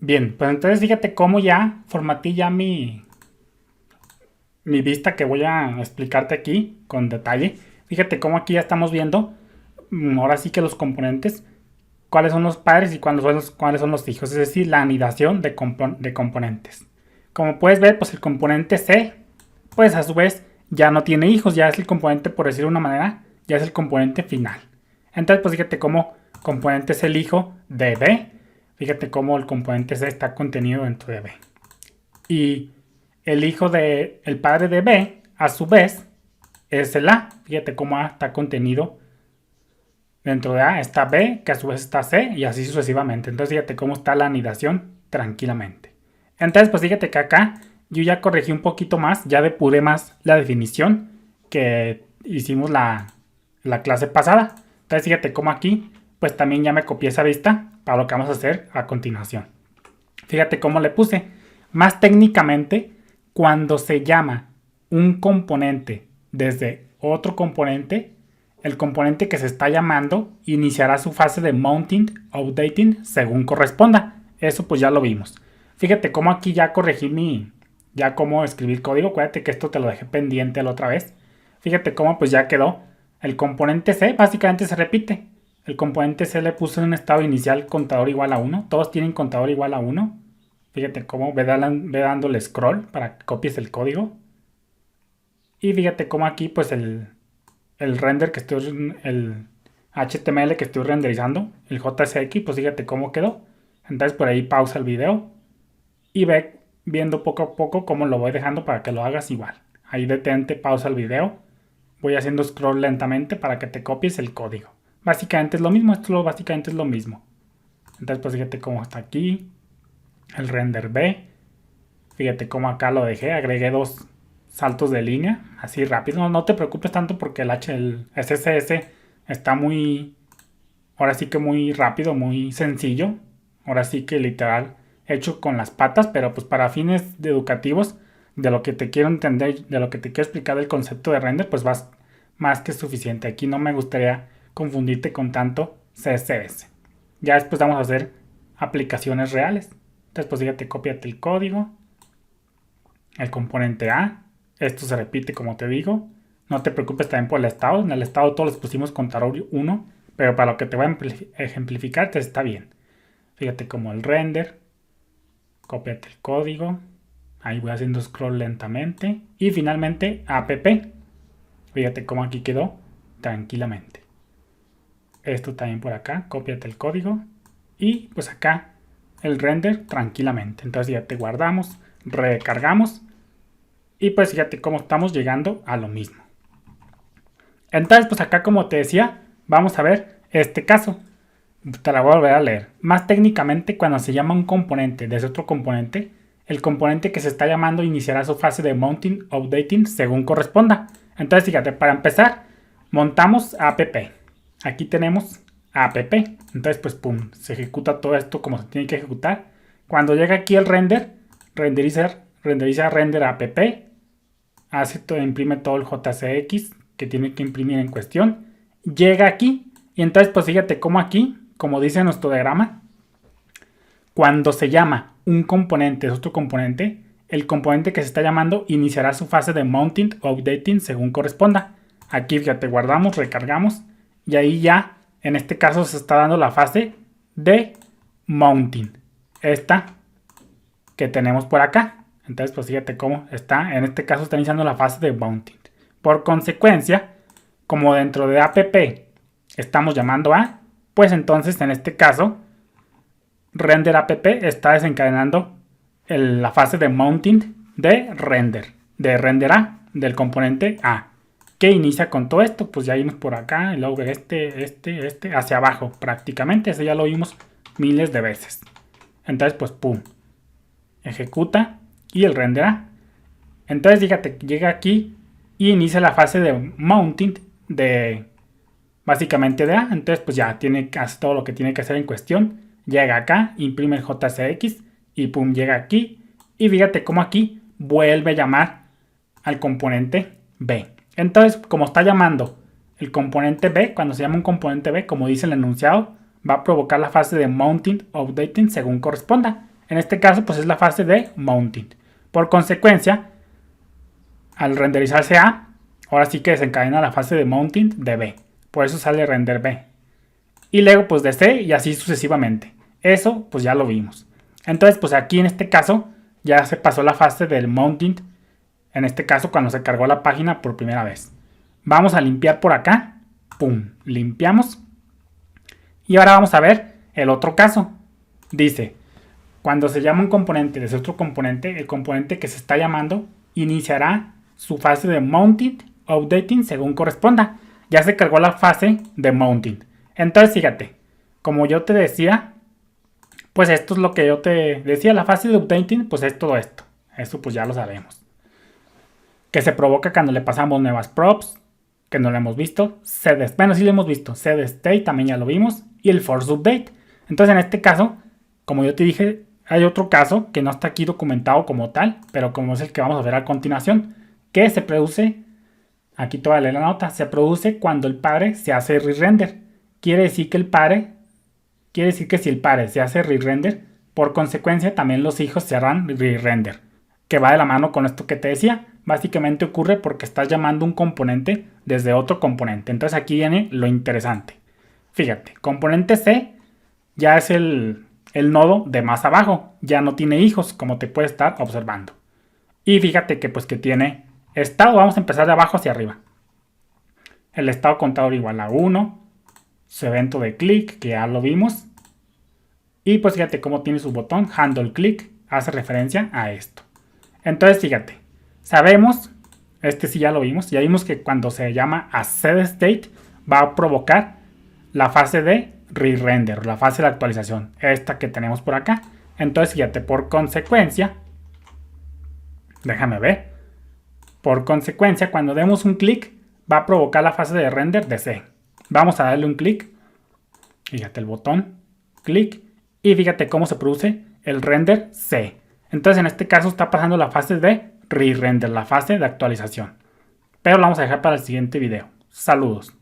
Bien, pues entonces fíjate cómo ya formateé ya mi vista que voy a explicarte aquí con detalle. Fíjate cómo aquí ya estamos viendo, ahora sí que los componentes, cuáles son los padres y cuáles son los hijos, es decir, la anidación de componentes. Como puedes ver, pues el componente C, pues a su vez ya no tiene hijos, ya es el componente, por decirlo de una manera, ya es el componente final. Entonces, pues fíjate cómo componente es el hijo de B. Fíjate cómo el componente C está contenido dentro de B. Y el hijo de, el padre de B, a su vez, es el A. Fíjate cómo A está contenido dentro de A. Está B, que a su vez está C, y así sucesivamente. Entonces fíjate cómo está la anidación tranquilamente. Entonces, pues fíjate que acá yo ya corregí un poquito más, ya depuré más la definición que hicimos la clase pasada. Entonces fíjate cómo aquí, pues también ya me copié esa vista para lo que vamos a hacer a continuación. Fíjate cómo le puse. Más técnicamente, cuando se llama un componente desde otro componente, el componente que se está llamando iniciará su fase de mounting o updating según corresponda. Eso pues ya lo vimos. Fíjate cómo aquí ya corregí ya cómo escribir código. Acuérdate que esto te lo dejé pendiente la otra vez. Fíjate cómo pues ya quedó. El componente C básicamente se repite. El componente C le puse en un estado inicial contador igual a 1. Todos tienen contador igual a 1. Fíjate cómo ve dándole scroll para que copies el código. Y fíjate cómo aquí pues el render que estoy, el HTML que estoy renderizando, el JSX, pues fíjate cómo quedó. Entonces por ahí pausa el video y ve viendo poco a poco cómo lo voy dejando para que lo hagas igual. Ahí detente, pausa el video. Voy haciendo scroll lentamente para que te copies el código. Básicamente es lo mismo, esto básicamente es lo mismo. Entonces pues fíjate cómo está aquí el render B. Fíjate cómo acá lo dejé, agregué dos saltos de línea, así rápido. No te preocupes tanto porque el SSS está muy, ahora sí que muy rápido, muy sencillo. Ahora sí que literal hecho con las patas, pero pues para fines educativos, de lo que te quiero entender, de lo que te quiero explicar del concepto de render, pues vas más que suficiente. Aquí no me gustaría confundirte con tanto CSS. Ya después vamos a hacer aplicaciones reales. Entonces pues fíjate, cópiate el código, el componente A. Esto se repite como te digo. No te preocupes también por el estado. En el estado todos les pusimos contador 1, pero para lo que te voy a ejemplificar te está bien. Fíjate como el render. Cópiate el código. Ahí voy haciendo scroll lentamente. Y finalmente app. Fíjate cómo aquí quedó tranquilamente. Esto también por acá. Cópiate el código. Y pues acá el render tranquilamente. Entonces ya te guardamos, recargamos y pues fíjate cómo estamos llegando a lo mismo. Entonces pues acá como te decía, vamos a ver este caso. Te la voy a volver a leer. Más técnicamente, cuando se llama un componente desde otro componente, el componente que se está llamando iniciará su fase de mounting o updating según corresponda. Entonces fíjate, para empezar montamos app. Aquí tenemos app. Entonces pues pum, se ejecuta todo esto como se tiene que ejecutar. Cuando llega aquí el render, renderiza render app, hace todo, imprime todo el JCX que tiene que imprimir en cuestión. Llega aquí y entonces pues fíjate cómo aquí, como dice nuestro diagrama, cuando se llama un componente es otro componente, el componente que se está llamando iniciará su fase de mounting o updating según corresponda. Aquí fíjate, guardamos, recargamos y ahí ya en este caso se está dando la fase de mounting. Esta que tenemos por acá. Entonces pues fíjate cómo está, en este caso está iniciando la fase de mounting. Por consecuencia, como dentro de app estamos llamando a, pues entonces en este caso render app está desencadenando la fase de mounting de render A, del componente A, que inicia con todo esto. Pues ya vimos por acá, y luego este, hacia abajo prácticamente, eso ya lo vimos miles de veces. Entonces pues pum, ejecuta y el render A. Entonces fíjate, llega aquí y inicia la fase de mounting de básicamente de A. Entonces pues ya hace todo lo que tiene que hacer en cuestión. Llega acá, imprime el JCX y pum, llega aquí. Y fíjate cómo aquí vuelve a llamar al componente B. Entonces, como está llamando el componente B, cuando se llama un componente B, como dice el enunciado, va a provocar la fase de mounting o updating según corresponda. En este caso, pues es la fase de mounting. Por consecuencia, al renderizarse A, ahora sí que desencadena la fase de mounting de B. Por eso sale render B. Y luego pues de C y así sucesivamente. Eso pues ya lo vimos. Entonces pues aquí en este caso ya se pasó la fase del mounting. En este caso cuando se cargó la página por primera vez. Vamos a limpiar por acá. Pum, limpiamos. Y ahora vamos a ver el otro caso. Dice, cuando se llama un componente desde otro componente, el componente que se está llamando iniciará su fase de mounting o updating según corresponda. Ya se cargó la fase de mounting. Entonces fíjate, como yo te decía, pues esto es lo que yo te decía, la fase de updating pues es todo esto. Eso pues ya lo sabemos. Que se provoca cuando le pasamos nuevas props, que no lo hemos visto. Bueno, sí lo hemos visto. Set state también ya lo vimos. Y el force update. Entonces en este caso, como yo te dije, hay otro caso que no está aquí documentado como tal, pero como es el que vamos a ver a continuación, que se produce, aquí te voy a leer la nota, se produce cuando el padre se hace re-render. Quiere decir que si el padre se hace re-render, por consecuencia también los hijos se harán re-render. Que va de la mano con esto que te decía. Básicamente ocurre porque estás llamando un componente desde otro componente. Entonces aquí viene lo interesante. Fíjate, componente C ya es el nodo de más abajo. Ya no tiene hijos, como te puedes estar observando. Y fíjate que pues que tiene estado. Vamos a empezar de abajo hacia arriba. El estado contador igual a 1. Su evento de clic, que ya lo vimos. Y pues fíjate cómo tiene su botón handle click. Hace referencia a esto. Entonces fíjate, sabemos, este sí ya lo vimos, ya vimos que cuando se llama a set state va a provocar la fase de re-render, la fase de actualización, esta que tenemos por acá. Entonces fíjate, por consecuencia, déjame ver, por consecuencia cuando demos un clic va a provocar la fase de render de C. Vamos a darle un clic, fíjate el botón, clic, y fíjate cómo se produce el render C. Entonces en este caso está pasando la fase de re-render, la fase de actualización. Pero lo vamos a dejar para el siguiente video. Saludos.